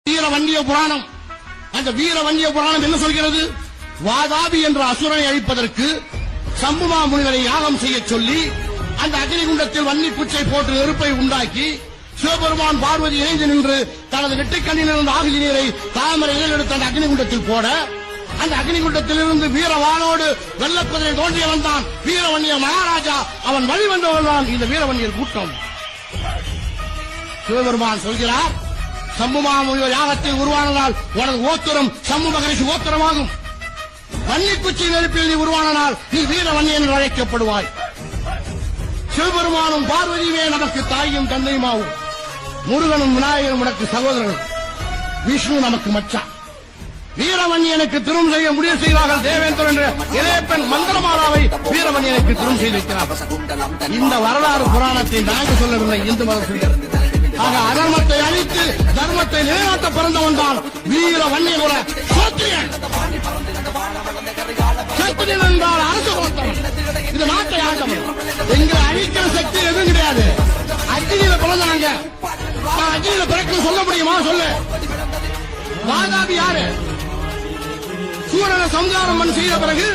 வீரவன்னிய புராணம். அந்த வீரவன்னிய புராணம் என்ன சொல்கிறது? வாதாபி என்ற அசுரனை அழிப்பதற்கு சம்புமா முனிவரை யாகம் செய்ய சொல்லி அந்த அக்னிகுண்டத்தில் வன்னி குச்சை போட்டு நெருப்பை உண்டாக்கி சிவபெருமான் பார்வதி இணைந்து நின்று தனது நெற்றிக்கண்ணில் இருந்த ஆகுதி நீரை தாமரை எடுத்து அந்த அக்னிகுண்டத்தில் போட அந்த அக்னிகுண்டத்தில் இருந்து வீரவானோடு வெள்ளக்குதிரை தோன்றிய வந்தான் வீரவன்னிய மகாராஜா. அவன் வழிவந்தவன் தான் இந்த வீரவன்னியர் கூட்டம். சிவபெருமான் சொல்கிறார், சம்புமா முனிவர் யாகத்தில் உருவானதால் உனது ஓத்திரம் சம்பு மகரிஷி ஓத்திரமாகும். வன்னிக்குச்சி நெருப்பில் நீ உருவானால் நீ வீரவன்னியன் என்று அழைக்கப்படுவாய். சிவபெருமானும் பார்வதியுமே நமக்கு தாயும் தந்தையுமாவும். முருகனும் விநாயகரும் உனக்கு சகோதரர்கள். விஷ்ணு நமக்கு மச்சான். வீரவன்னியனுக்கு திருமணம் செய்ய முடிவு செய்வார்கள் தேவேந்திரன் என்ற இளையப்பெண் மந்திரமாலாவை வீரவன்னியனுக்கு திருமணம் செய்திருக்கிறார். இந்த வரலாறு புராணத்தை நாங்கள் சொல்லவில்லை, இந்து மதம் சொல்கிறது. ஆக அதர்மத்தை அழித்து தர்மத்தை நிலைநாட்ட பிறந்தவன் தான் வீரவன்னியனோட சோத்திரியன். சத்திரியன் என்றால் அரசு கொடுத்தவன், இது நாட்டை ஆண்டவன். எங்களை அழிக்கிற சக்தி எதுவும் கிடையாது. அக்னியில பிறந்தாங்க, அக்னியில பிறக்க சொல்ல முடியுமா? சொல்லு. வாதாபி யாரு? சூரனை சம்ஹாரம் செய்த பிறகு